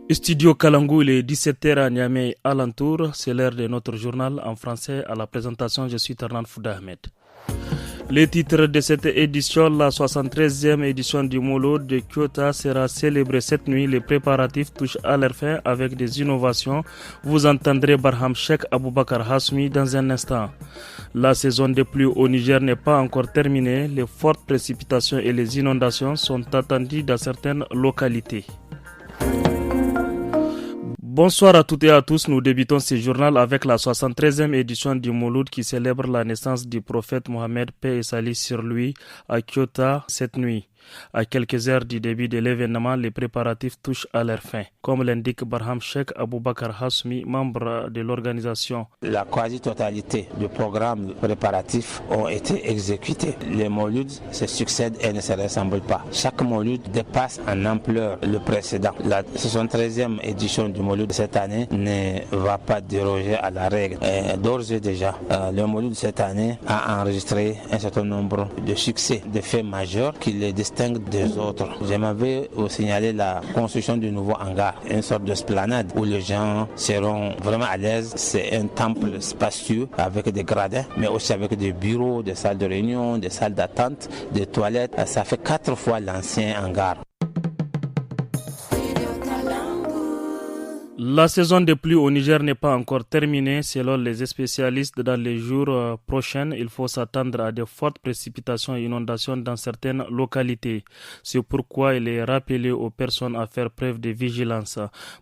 Studio Kalangou, il est 17h à Niamey alentour. C'est l'heure de notre journal en français. À la présentation, je suis Tarnan Fouda Ahmed. Les titres de cette édition, la 73e édition du Mouloud de Kyoto sera célébrée cette nuit. Les préparatifs touchent à leur fin avec des innovations. Vous entendrez Barham Sheikh Aboubakar Hassoumi dans un instant. La saison des pluies au Niger n'est pas encore terminée. Les fortes précipitations et les inondations sont attendues dans certaines localités. Bonsoir à toutes et à tous, nous débutons ce journal avec la 73e édition du Mouloud qui célèbre la naissance du prophète Mohammed, paix et salut sur lui, à Kyoto cette nuit. À quelques heures du début de l'événement, les préparatifs touchent à leur fin, comme l'indique Barham Sheikh Aboubakar Hassoumi, membre de l'organisation. La quasi-totalité du programme préparatif ont été exécutés. Les Moulouds se succèdent et ne se ressemblent pas. Chaque Mouloud dépasse en ampleur le précédent. La 73e édition du Mouloud de cette année ne va pas déroger à la règle. D'ores et déjà, le Mouloud de cette année a enregistré un certain nombre de succès, de faits majeurs qui les distinguent des autres. J'aimerais vous signaler la construction du nouveau hangar, une sorte d'esplanade où les gens seront vraiment à l'aise. C'est un temple spacieux avec des gradins, mais aussi avec des bureaux, des salles de réunion, des salles d'attente, des toilettes. Ça fait 4 fois l'ancien hangar. La saison des pluies au Niger n'est pas encore terminée. Selon les spécialistes, dans les jours prochains, il faut s'attendre à de fortes précipitations et inondations dans certaines localités. C'est pourquoi il est rappelé aux personnes à faire preuve de vigilance.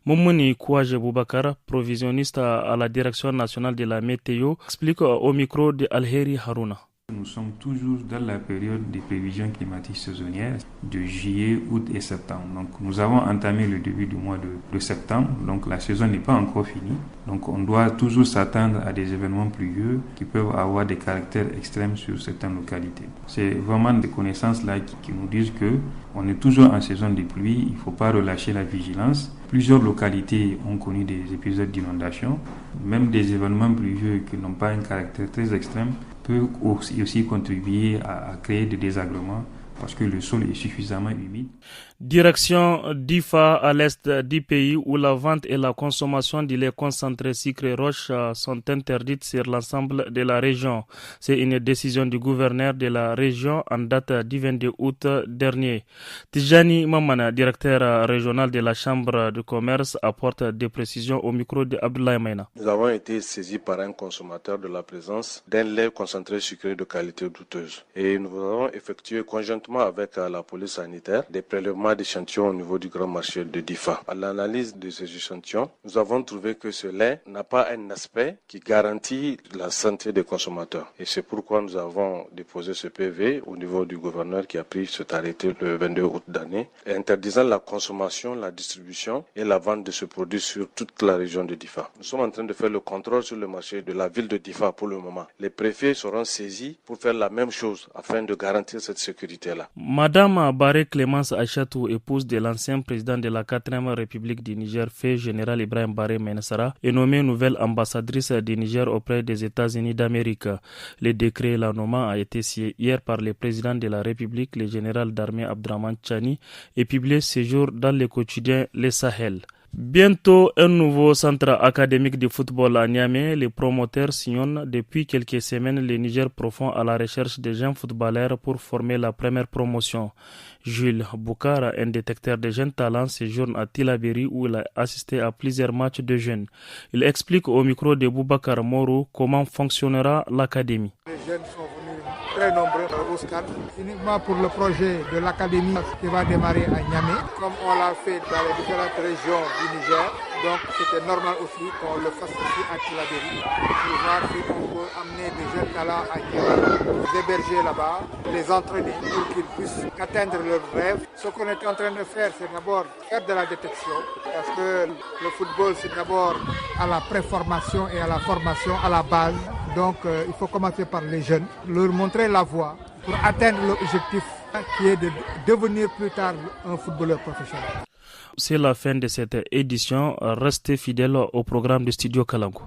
Moumouni Kouaje Boubakar, provisionniste à la Direction nationale de la météo, explique au micro de Alheri Harouna. Nous sommes toujours dans la période des prévisions climatiques saisonnières de juillet, août et septembre. Donc nous avons entamé le début du mois de septembre, donc la saison n'est pas encore finie. Donc on doit toujours s'attendre à des événements pluvieux qui peuvent avoir des caractères extrêmes sur certaines localités. C'est vraiment des connaissances là qui nous disent que on est toujours en saison de pluie, il ne faut pas relâcher la vigilance. Plusieurs localités ont connu des épisodes d'inondation, même des événements pluvieux qui n'ont pas un caractère très extrême peut aussi contribuer à créer des désagréments parce que le sol est suffisamment humide. Direction d'Ifa à l'est du pays où la vente et la consommation du lait concentré sucré roche sont interdites sur l'ensemble de la région. C'est une décision du gouverneur de la région en date du 22 août dernier. Tijani Mamana, directeur régional de la Chambre de commerce, apporte des précisions au micro de Abdoulaye Maina. Nous avons été saisis par un consommateur de la présence d'un lait concentré sucré de qualité douteuse. Et nous avons effectué conjointement avec la police sanitaire des prélèvements d'échantillons au niveau du grand marché de Difa. À l'analyse de ces échantillons, nous avons trouvé que ce lait n'a pas un aspect qui garantit la santé des consommateurs. Et c'est pourquoi nous avons déposé ce PV au niveau du gouverneur qui a pris cet arrêté le 22 août d'année, interdisant la consommation, la distribution et la vente de ce produit sur toute la région de Difa. Nous sommes en train de faire le contrôle sur le marché de la ville de Difa pour le moment. Les préfets seront saisis pour faire la même chose afin de garantir cette sécurité-là. Madame Baré Clémence Achatou, épouse de l'ancien président de la 4e République du Niger, fait général Ibrahim Baré Menassara, est nommée nouvelle ambassadrice du Niger auprès des États-Unis d'Amérique. Le décret la nommant a été signé hier par le président de la République, le général d'armée Abdraman Tchani, et publié ce jour dans le quotidien Le Sahel. Bientôt, un nouveau centre académique de football à Niamey. Les promoteurs sillonnent depuis quelques semaines le Niger profond à la recherche de jeunes footballeurs pour former la première promotion. Jules Boukara, un détecteur de jeunes talents, séjourne à Tilaberi où il a assisté à plusieurs matchs de jeunes. Il explique au micro de Boubacar Moro comment fonctionnera l'académie. Les jeunes sont venus très nombreux au stade, uniquement pour le projet de l'académie qui va démarrer à Niamey, comme on l'a fait dans les différentes régions du Niger. Donc c'était normal aussi qu'on le fasse ici à Tilaberi, pour voir si on peut amener des jeunes talents à Niamey, les héberger là-bas, les entraîner pour qu'ils puissent atteindre leurs rêves. Ce qu'on est en train de faire, c'est d'abord faire de la détection, parce que le football, c'est d'abord à la préformation et à la formation à la base. Donc il faut commencer par les jeunes, leur montrer la voie pour atteindre l'objectif qui est de devenir plus tard un footballeur professionnel. C'est la fin de cette édition. Restez fidèles au programme de Studio Kalangou.